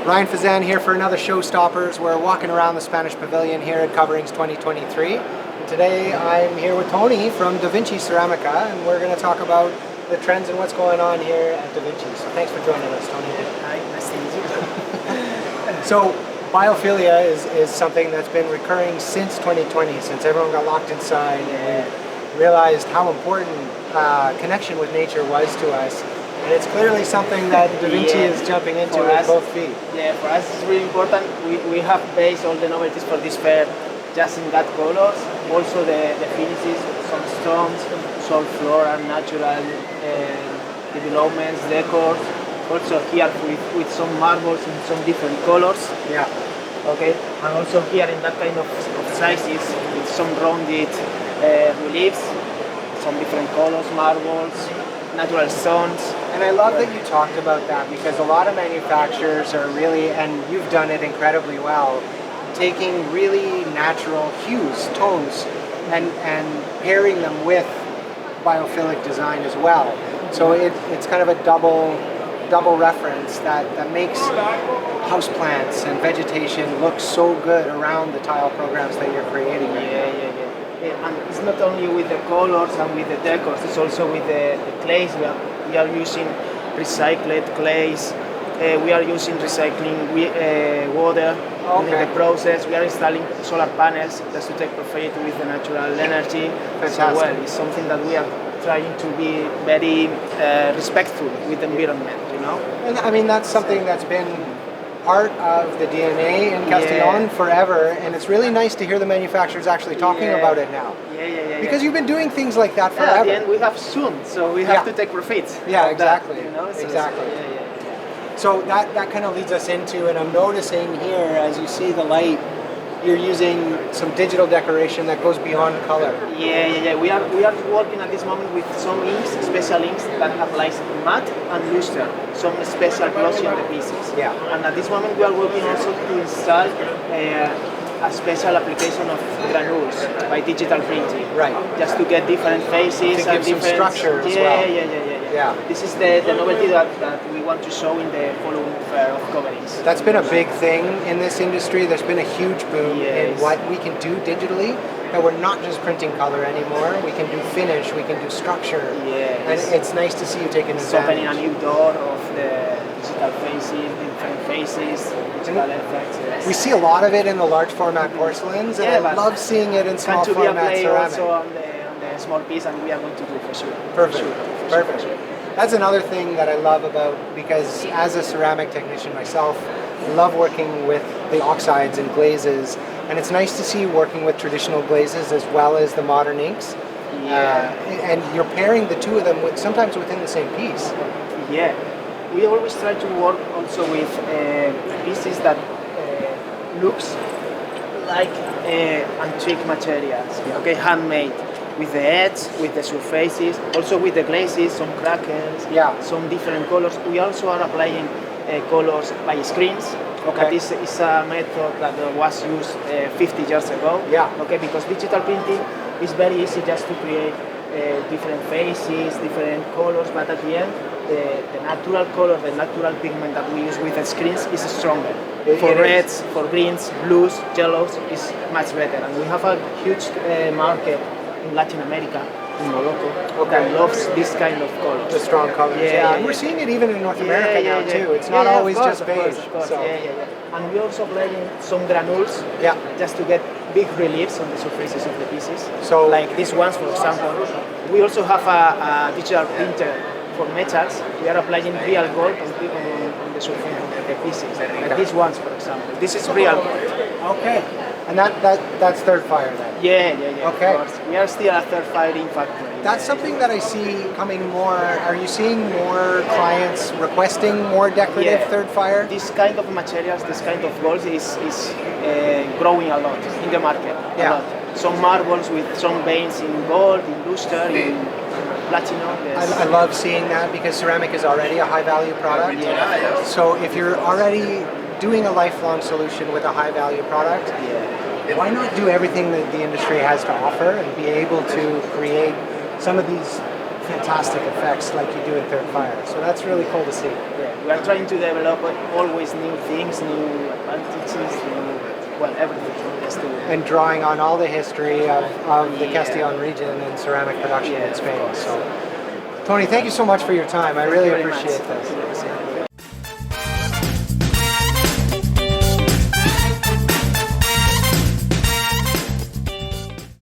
Ryan Fasan here for another Showstoppers. We're walking around the Spanish Pavilion here at Coverings 2023. And today I'm here with Tony from Vinci Cerámica, and we're going to talk about the trends and what's going on here at Vinci. So thanks for joining us, Tony. Hi, nice to meet you. So biophilia is something that's been recurring since 2020, since everyone got locked inside and realized how important connection with nature was to us. And it's clearly something that Vinci is jumping into with both feet. Yeah, for us it's really important. We have based all the novelties for this fair just in that colors. Also the finishes, some stones, some floral, natural developments, decors. Also here with some marbles in some different colors. Yeah. Okay, and also here in that kind of sizes with some rounded reliefs, some different colors, marbles, natural stones. And I love that you talked about that, because a lot of manufacturers are really, and you've done it incredibly well, taking really natural hues, tones, and pairing them with biophilic design as well. So it's kind of a double reference that makes houseplants and vegetation look so good around the tile programs that you're creating. And it's not only with the colors and with the decors, it's also with the clays. We are using recycled clays. We are using recycling water in the process. We are installing solar panels just to take profit with the natural energy. Fantastic. So well, it's something that we are trying to be very respectful with the environment, you know. And I mean, that's something that's been part of the DNA in Castellón forever, and it's really nice to hear the manufacturers actually talking about it now. Because you've been doing things like that forever. At the end we have soon, so we have to take profits. Yeah, exactly. That, you know? So exactly. So that kind of leads us into, and I'm noticing here as you see the light, you're using some digital decoration that goes beyond color. Yeah. We are working at this moment with some inks, special inks that applies matte and luster, some special glossy on the pieces. Yeah. And at this moment we are working also to install a special application of granules by digital printing. Right. Just to get different faces and give different some structure as well. Yeah. This is the novelty that we want to show in the following fair of coverings. That's been a big thing in this industry. There's been a huge boom in what we can do digitally. And we're not just printing color anymore. We can do finish, we can do structure. And it's nice to see you taking advantage. It's opening a new door of the digital faces, different faces, digital effects. Yes. We see a lot of it in the large format porcelains, and I love seeing it in small format ceramic. Also on the small piece, and we are going to do for sure. Perfect. That's another thing that I love about, because as a ceramic technician myself, I love working with the oxides and glazes, and it's nice to see you working with traditional glazes as well as the modern inks. And you're pairing the two of them sometimes within the same piece. Yeah, we always try to work also with pieces that looks like antique materials, okay, handmade. With the edge, with the surfaces, also with the glazes, some crackles, some different colors. We also are applying colors by screens. Okay. This is a method that was used 50 years ago. Okay, because digital printing is very easy just to create different faces, different colors, but at the end, the natural color, the natural pigment that we use with the screens is stronger. For reds, for greens, blues, yellows is much better. And we have a huge market in Latin America, in Morocco, that loves this kind of colors. The strong colors. And we're seeing it even in North America now too. It's not always just beige. And we also playing some granules, just to get big reliefs on the surfaces of the pieces. So, like these ones, for example. We also have a digital printer for metals. We are applying real gold on the surface of the pieces. Like these ones, for example. This is real gold. Okay. And that's third fire then? Yeah. Okay. Of course. We are still a third firing factory. That's something that I see coming more. Are you seeing more clients requesting more decorative third fire? This kind of materials, this kind of golds is growing a lot in the market. A lot. Some marbles with some veins in gold, in luster, in platinum. I love seeing that, because ceramic is already a high value product. So if you're already doing a lifelong solution with a high value product, why not do everything that the industry has to offer and be able to create some of these fantastic effects like you do in Third Fire. So that's really cool to see. Yeah, we are trying to develop always new things, new advantages, everything. Just to, and drawing on all the history of the Castillon region and ceramic production in Spain. So, Tony, thank you so much for your time. I really appreciate this.